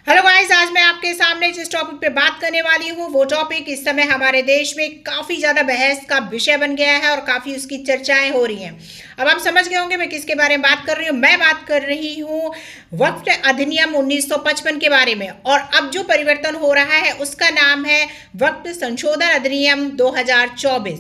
Hello guys, आज मैं आपके सामने जिस टॉपिक पे बात करने वाली हूँ वो टॉपिक इस समय हमारे देश में काफ़ी ज़्यादा बहस का विषय बन गया है और काफ़ी उसकी चर्चाएं हो रही हैं। अब आप समझ गए होंगे मैं किसके बारे में बात कर रही हूँ। मैं बात कर रही हूँ वक्फ अधिनियम 1955 के बारे में, और अब जो परिवर्तन हो रहा है उसका नाम है वक्फ संशोधन अधिनियम 2024।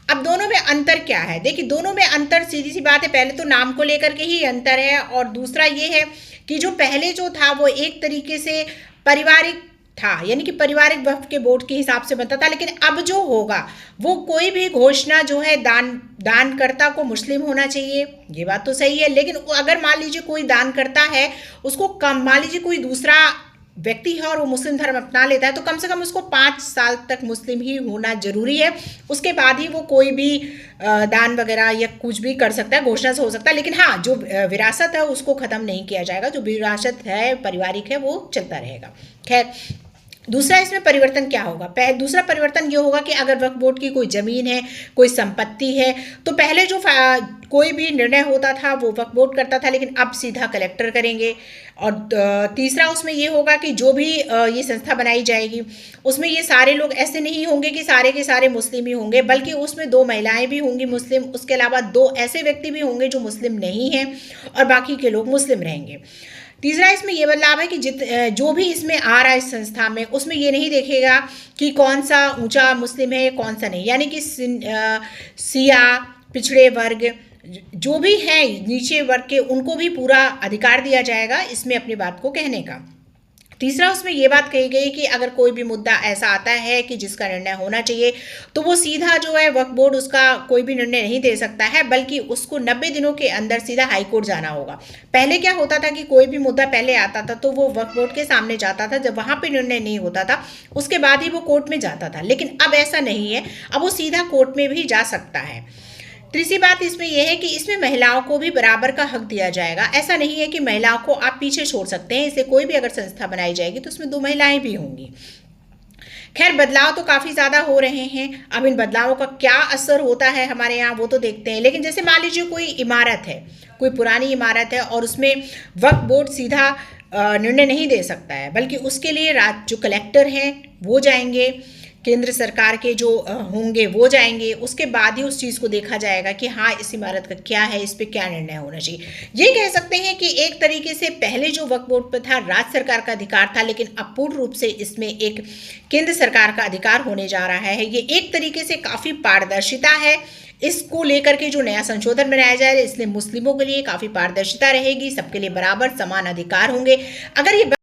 अब दोनों में अंतर क्या है? देखिए, दोनों में अंतर सीधी सी बात है, पहले तो नाम को लेकर के ही अंतर है, और दूसरा ये है कि जो पहले जो था वो एक तरीके से पारिवारिक था, यानी कि पारिवारिक वक्फ के बोर्ड के हिसाब से बनता था। लेकिन अब जो होगा वो कोई भी घोषणा जो है दानकर्ता को मुस्लिम होना चाहिए, ये बात तो सही है। लेकिन अगर मान लीजिए कोई दान करता है, उसको कम मान लीजिए कोई दूसरा व्यक्ति है और वो मुस्लिम धर्म अपना लेता है, तो कम से कम उसको 5 साल तक मुस्लिम ही होना जरूरी है। उसके बाद ही वो कोई भी दान वगैरह या कुछ भी कर सकता है, घोषणा से हो सकता है। लेकिन हाँ, जो विरासत है उसको खत्म नहीं किया जाएगा, जो विरासत है पारिवारिक है वो चलता रहेगा। खैर, दूसरा इसमें परिवर्तन क्या होगा? दूसरा परिवर्तन ये होगा कि अगर वक्फ बोर्ड की कोई ज़मीन है, कोई संपत्ति है, तो पहले जो कोई भी निर्णय होता था वो वक्फ बोर्ड करता था, लेकिन अब सीधा कलेक्टर करेंगे। और तीसरा उसमें ये होगा कि जो भी ये संस्था बनाई जाएगी उसमें ये सारे लोग ऐसे नहीं होंगे कि सारे के सारे मुस्लिम ही होंगे, बल्कि उसमें 2 महिलाएं भी होंगी मुस्लिम, उसके अलावा 2 ऐसे व्यक्ति भी होंगे जो मुस्लिम नहीं हैं, और बाकी के लोग मुस्लिम रहेंगे। तीसरा इसमें यह बदलाव है कि जो भी इसमें आ रहा है इस संस्था में, उसमें ये नहीं देखेगा कि कौन सा ऊंचा मुस्लिम है कौन सा नहीं, यानी कि सिया, पिछड़े वर्ग जो भी हैं, नीचे वर्ग के, उनको भी पूरा अधिकार दिया जाएगा इसमें अपनी बात को कहने का। तीसरा उसमें ये बात कही गई कि अगर कोई भी मुद्दा ऐसा आता है कि जिसका निर्णय होना चाहिए, तो वो सीधा जो है वक्फ बोर्ड उसका कोई भी निर्णय नहीं दे सकता है, बल्कि उसको 90 दिनों के अंदर सीधा हाई कोर्ट जाना होगा। पहले क्या होता था कि कोई भी मुद्दा पहले आता था तो वो वक्फ बोर्ड के सामने जाता था, जब वहां पे निर्णय नहीं होता था उसके बाद ही वो कोर्ट में जाता था। लेकिन अब ऐसा नहीं है, अब वो सीधा कोर्ट में भी जा सकता है। तीसरी बात इसमें यह है कि इसमें महिलाओं को भी बराबर का हक दिया जाएगा। ऐसा नहीं है कि महिलाओं को आप पीछे छोड़ सकते हैं, इससे कोई भी अगर संस्था बनाई जाएगी तो उसमें 2 महिलाएं भी होंगी। खैर, बदलाव तो काफ़ी ज़्यादा हो रहे हैं। अब इन बदलावों का क्या असर होता है हमारे यहाँ वो तो देखते हैं। लेकिन जैसे मान लीजिए कोई इमारत है, कोई पुरानी इमारत है, और उसमें वक्फ बोर्ड सीधा निर्णय नहीं दे सकता है, बल्कि उसके लिए जो कलेक्टर हैं वो जाएंगे, केंद्र सरकार के जो होंगे वो जाएंगे, उसके बाद ही उस चीज़ को देखा जाएगा कि हाँ इस इमारत का क्या है, इस पे क्या निर्णय होना चाहिए। ये कह सकते हैं कि एक तरीके से पहले जो वक्फ बोर्ड पर था राज्य सरकार का अधिकार था, लेकिन अब पूर्ण रूप से इसमें एक केंद्र सरकार का अधिकार होने जा रहा है। ये एक तरीके से काफ़ी पारदर्शिता है। इसको लेकर के जो नया संशोधन बनाया जा रहा है, इसलिए मुस्लिमों के लिए काफ़ी पारदर्शिता रहेगी, सबके लिए बराबर समान अधिकार होंगे। अगर ये